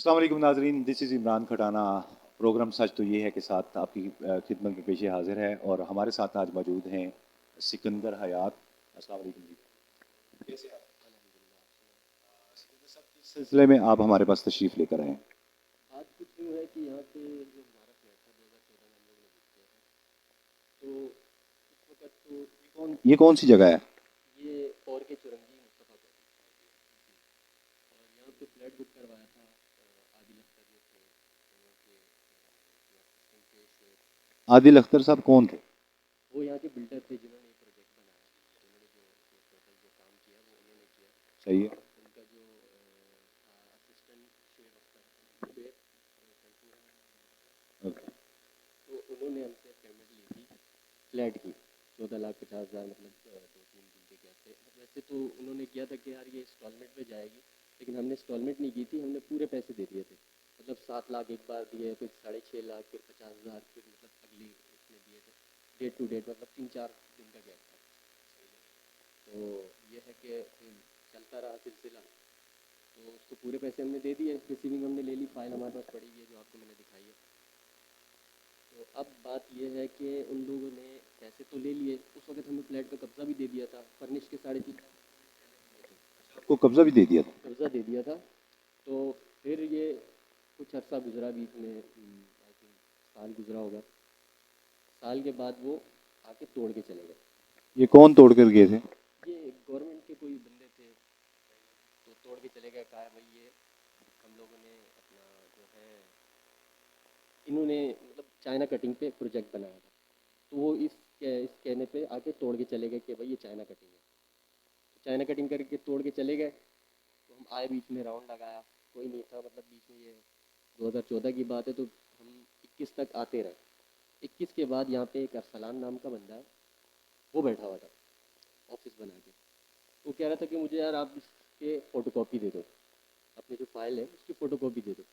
अस्सलाम वालेकुम नाज़रीन, this is Imran Khatana. Programme सच तो ये है के साथ आपकी खिदमत में पेश हाज़िर है और हमारे साथ आज मौजूद हैं सिकंदर हयात। अस्सलाम वालेकुम जी। कैसे हैं आप? सिकंदर साहब, किस सिलसिले में आप हमारे पास तशरीफ़ लेकर आए हैं? बात कुछ यूँ है कि यहाँ पे जो हमारा फ्लैट था 2014 में हम लोगों ने बुक किया था। तो उस वक़्त तो ये कौन सी जगह है? ये और के चुरंगी मुस्तफ़ा कॉलोनी जी। और यहाँ पे फ्लैट बुक करवाया था आदिल अख्तर जो थे वो के जो असिस्टेंट थे शेख। आदिल अख्तर साहब कौन थे? वो यहाँ के बिल्डर थे जिन्होंने ये प्रोजेक्ट बनाया। उन्होंने जो ये टोटल जो काम किया वो उन्होंने किया। सही है। उनका जो था assistant Shoaib Akhtar Shoaib continue okay. तो उन्होंने हमसे पेमेंट ली थी फ्लैट की 14,50,000 मतलब 2-3 दिन के गैप पे। वैसे तो उन्होंने किया था कि यार ये इंस्टॉलमेंट में जाएगी, लेकिन हमने इंस्टॉलमेंट नहीं की थी, हमने पूरे पैसे दे दिए थे। मतलब 7 लाख एक बार दिए, फिर 6.5 लाख, फिर 50,000, फिर मतलब अगली उसमें दिए थे डेट टू डेट, मतलब 3-4 दिन का गैप था। तो ये है कि फिर चलता रहा सिलसिला। तो उसको पूरे पैसे हमने दे दिए, रिसीविंग हमने ले ली, फाइल हमारे पास पड़ी हुई है जो आपको मैंने दिखाई है। तो अब बात यह है कि उन लोगों ने पैसे तो ले लिए, उस वक्त हमें फ्लैट का कब्ज़ा भी दे दिया था, फर्निश के 3.5 आपको कब्ज़ा भी दे दिया था? कब्ज़ा दे दिया था। तो फिर ये कुछ अर्सा गुजरा बीच में, आई थिंक साल गुजरा होगा। साल के बाद वो आके तोड़ के चले गए। ये कौन तोड़ कर गए थे? ये गवर्नमेंट के कोई बंदे थे, तो तोड़ के चले गए। कहा भाई ये हम लोगों ने अपना जो है, इन्होंने मतलब चाइना कटिंग पे प्रोजेक्ट बनाया था, तो वो इस कहने पे आके तोड़ के चले गए कि भाई ये चाइना कटिंग है। तो चाइना कटिंग करके तोड़ के चले गए। तो हम आए, बीच में राउंड लगाया, कोई नहीं था। मतलब बीच में ये 2014 की बात है, तो हम 21 तक आते रहे। 21 के बाद यहाँ पे एक अरसलान नाम का बंदा है, वो बैठा हुआ था ऑफिस बना के। वो कह रहा था कि मुझे यार आप इसके फ़ोटोकॉपी दे दो, अपनी जो फाइल है उसकी फ़ोटोकॉपी दे दो।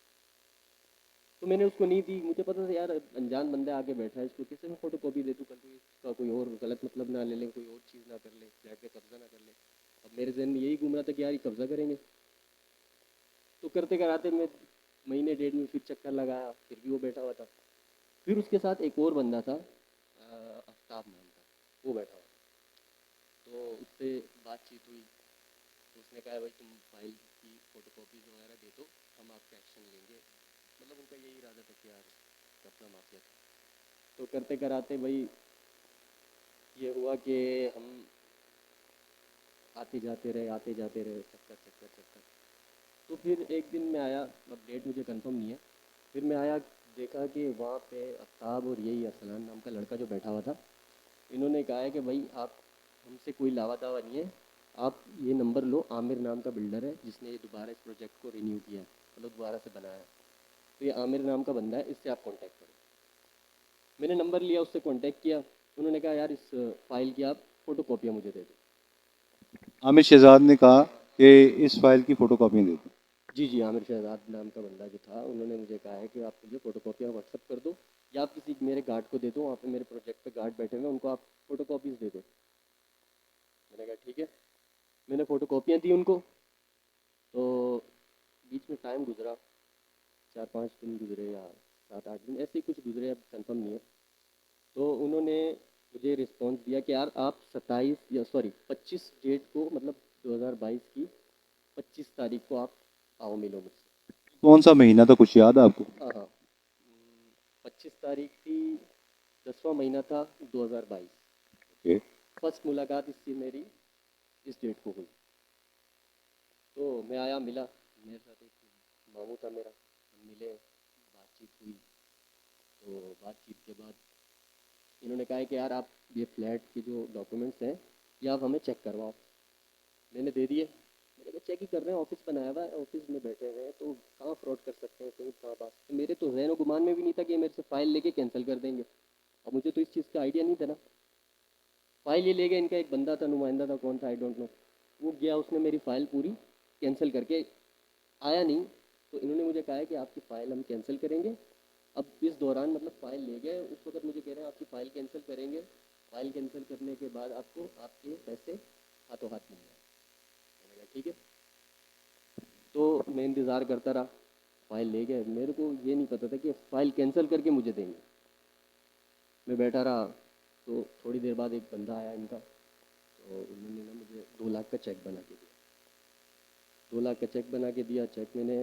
तो मैंने उसको नहीं दी, मुझे पता था यार अनजान बंदा आके बैठा है, इसको कैसे मैं फ़ोटो कॉपी दे दूँ, कल को इसका कोई और गलत मतलब ना ले लें, कोई और चीज़ ना कर ले, फ्लैट पे कब्जा ना कर ले। अब मेरे जहन में यही घूम रहा था कि यार ये कब्जा करेंगे। तो करते कराते मैं महीने डेढ़ में फिर चक्कर लगाया, फिर भी वो बैठा हुआ था। फिर उसके साथ एक और बंदा था, आफ्ताब नाम का, वो बैठा हुआ था। तो उससे बातचीत हुई, तो उसने कहा भाई तुम फाइल की फ़ोटो कॉपीज़ वगैरह दे दो, हम आपका एक्शन लेंगे। मतलब उनका यही इरादा था कि यार कब्जा माफिया था। तो करते कराते भाई ये हुआ कि हम आते जाते रहे, चक्कर चक्कर चक्कर। तो फिर एक दिन मैं आया, अब डेट मुझे कंफर्म नहीं है। फिर मैं आया, देखा कि वहाँ पे आफ्ताब और यही अरसलान नाम का लड़का जो बैठा हुआ था, इन्होंने कहा है कि भाई आप हमसे कोई लावा दावा नहीं है, आप ये नंबर लो, आमिर नाम का बिल्डर है जिसने ये दोबारा इस प्रोजेक्ट को रिन्यू किया है, मतलब दोबारा से बनाया है। तो ये आमिर नाम का बंदा है, इससे आप कांटेक्ट करो। मैंने नंबर लिया, उससे कांटेक्ट किया। उन्होंने कहा यार इस फाइल की आप फ़ोटो कॉपियाँ मुझे दे दो। आमिर शहजाद ने कहा कि इस फाइल की फ़ोटोकॉपी दे दो। जी जी, आमिर शहजाद नाम का बंदा जो था, उन्होंने मुझे कहा है कि आप मुझे फ़ोटो कॉपियाँ व्हाट्सअप कर दो, या आप किसी मेरे गार्ड को दे दो, वहाँ पे मेरे प्रोजेक्ट पे गार्ड बैठे हुए हैं, उनको आप फ़ोटो कॉपीज़ दे दो। मैंने कहा ठीक है। मैंने फ़ोटो कॉपियाँ दी उनको। तो बीच में टाइम गुजरा, 4-5 दिन गुजरे या 7-8 दिन, ऐसे ही कुछ गुजरे, अब कंफर्म नहीं है। तो उन्होंने मुझे रिस्पॉन्स दिया कि यार आप 27 या सॉरी 25 डेट को, मतलब 2022 की 25 तारीख को आप आओ मिलो मुझसे। कौन सा महीना था, कुछ याद है आपको? हाँ हाँ, 25 तारीख थी, 10वां महीना था 2022। ओके। फर्स्ट मुलाकात इससे मेरी इस डेट को हुई। तो मैं आया, मिला, मेरे साथ एक मामू था मेरा, हम मिले, बातचीत हुई। तो बातचीत के बाद इन्होंने कहा है कि यार आप ये फ्लैट के जो डॉक्यूमेंट्स हैं ये आप हमें चेक करवाओ। मैंने दे दिए। मैंने कहा चेक ही कर रहे हैं, ऑफिस बनाया हुआ है, ऑफिस में बैठे हुए हैं, तो कहाँ फ्रॉड कर सकते हैं, कहीं कहाँ बात। तो मेरे तो जहन गुमान में भी नहीं था कि ये मेरे से फाइल लेके कैंसिल कर देंगे। और मुझे तो इस चीज़ का आइडिया नहीं था ना। फाइल ये ले गया, इनका एक बंदा था, नुमाइंदा था, कौन था आई डोंट नो। वो गया, उसने मेरी फ़ाइल पूरी कैंसिल करके आया नहीं। तो इन्होंने मुझे कहा है कि आपकी फ़ाइल हम कैंसिल करेंगे। अब इस दौरान मतलब फ़ाइल ले गए, उस वक्त मुझे कह रहे हैं आपकी फ़ाइल कैंसिल करेंगे, फ़ाइल कैंसिल करने के बाद आपको आपके पैसे हाथों हाथ मिल जाए। मैंने कहा ठीक है। तो मैं इंतज़ार करता रहा। फ़ाइल ले गए। मेरे को ये नहीं पता था कि फ़ाइल कैंसिल करके मुझे देंगे। मैं बैठा रहा, तो थोड़ी देर बाद एक बंदा आया इनका, तो उन्होंने ना मुझे 2 लाख का चेक बना के दिया। 2 लाख का चेक बना के दिया। चेक मैंने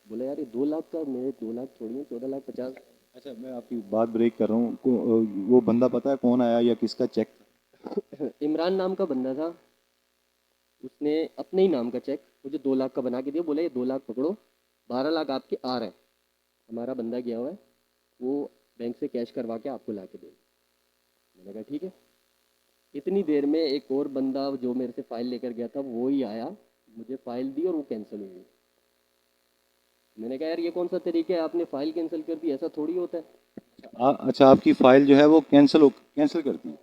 बोला यार ये 2 लाख का, मेरे 2 लाख थोड़ी है, 14 लाख 50। अच्छा, मैं आपकी बात ब्रेक कर रहा हूँ। वो बंदा पता है कौन आया या किसका चेक था? इमरान नाम का बंदा था। उसने अपने ही नाम का चेक मुझे 2 लाख का बना के दिया। बोला ये 2 लाख पकड़ो, 12 लाख आपके आ रहे हैं। हमारा बंदा गया हुआ है, वो बैंक से कैश करवा के आपको ला के देगा। मैंने कहा ठीक है। इतनी देर में एक और बंदा जो मेरे से फाइल लेकर गया था वो ही आया, मुझे फाइल दी और वो कैंसिल हो गई। मैंने कहा यार ये कौन सा तरीका है, आपने फाइल कैंसिल कर दी, ऐसा थोड़ी होता है। अच्छा, आपकी फाइल जो है वो कैंसिल कर दी?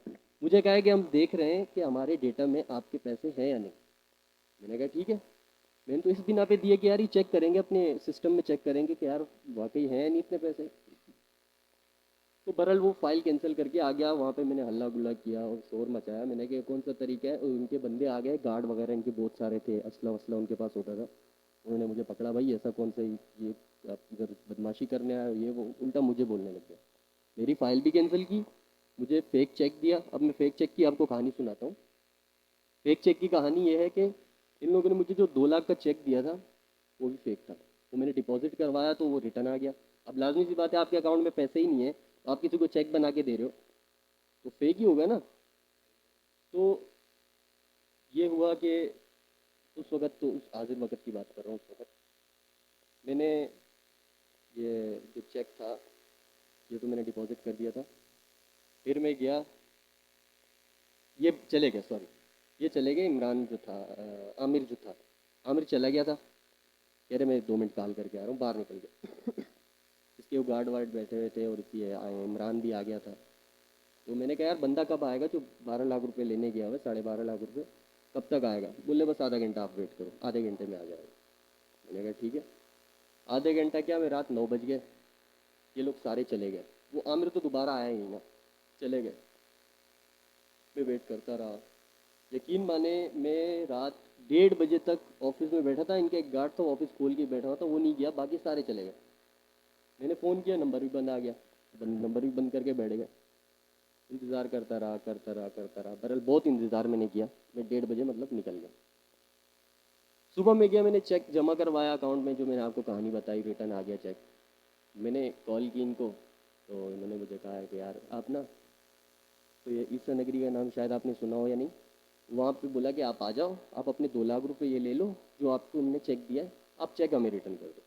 मुझे कहा है कि हम देख रहे हैं कि हमारे डेटा में आपके पैसे हैं या नहीं। मैंने कहा ठीक है। मैंने तो इस बिना पे दिए कि यार ये चेक करेंगे, अपने सिस्टम में चेक करेंगे कि यार वाकई हैं नहीं इतने पैसे। तो बहरहाल वो फाइल कैंसिल करके आ गया। वहाँ पे मैंने हल्ला गुल्ला किया और शोर मचाया। मैंने कहा ये कौन सा तरीका है। और उनके बंदे आ गए, गार्ड वगैरह इनके बहुत सारे थे, असला वसला उनके पास होता था। उन्होंने मुझे पकड़ा, भाई ऐसा कौन सा ये आप इधर बदमाशी करने आए हो, ये वो उल्टा मुझे बोलने लग गया। मेरी फ़ाइल भी कैंसिल की, मुझे फेक चेक दिया। अब मैं फेक चेक की आपको कहानी सुनाता हूँ। फेक चेक की कहानी ये है कि इन लोगों ने मुझे जो 2 लाख का चेक दिया था वो भी फेक था। वो मैंने डिपॉजिट करवाया तो वो रिटर्न आ गया। अब लाजमी सी बात है, आपके अकाउंट में पैसे ही नहीं है तो आप किसी को चेक बना के दे रहे हो, तो फेक ही होगा ना। तो ये हुआ कि उस वक़्त, तो उस हाजिर वक़्त की बात कर रहा हूँ, उस वक़्त मैंने ये जो चेक था ये तो मैंने डिपॉजिट कर दिया था। फिर मैं गया, ये चले गए, सॉरी, ये चले गए। इमरान जो था, आमिर जो था, आमिर चला गया था। कह रहे मैं 2 मिनट कॉल करके आ रहा हूँ, बाहर निकल गया। इसके वो गार्ड वार्ड बैठे हुए थे और ये आए, इमरान भी आ गया था। तो मैंने कहा यार बंदा कब आएगा जो 12 लाख रुपए लेने गया हुआ है, 12.5 लाख रुपए, कब तक आएगा। बोले बस आधा घंटा आप वेट करो, आधे घंटे में आ जाएगा। मैंने कहा ठीक है। आधे घंटा क्या, मैं रात 9 बज गए, ये लोग सारे चले गए। वो आमिर तो दोबारा आया ही ना, चले गए। मैं वेट करता रहा। यकीन माने, मैं रात 1:30 बजे तक ऑफिस में बैठा था। इनका एक गार्ड था, ऑफिस खोल के बैठा हुआ था, वो नहीं गया, बाकी सारे चले गए। मैंने फ़ोन किया, नंबर भी बंद आ गया, नंबर भी बंद करके बैठ गए। इंतज़ार करता रहा करता रहा करता रहा, बहरहाल बहुत इंतज़ार मैंने किया। मैं 1:30 बजे मतलब निकल गया। सुबह में गया, मैंने चेक जमा करवाया अकाउंट में, जो मैंने आपको कहानी बताई, रिटर्न आ गया चेक। मैंने कॉल की इनको, तो इन्होंने मुझे कहा है कि यार आप ना, तो ये ईसा नगरी का नाम शायद आपने सुना हो या नहीं, वहाँ पे बोला कि आप आ जाओ, आप अपने 2 लाख रुपए ये ले लो जो आपको हमने चेक दिया है, आप चेक हमें रिटर्न कर दो।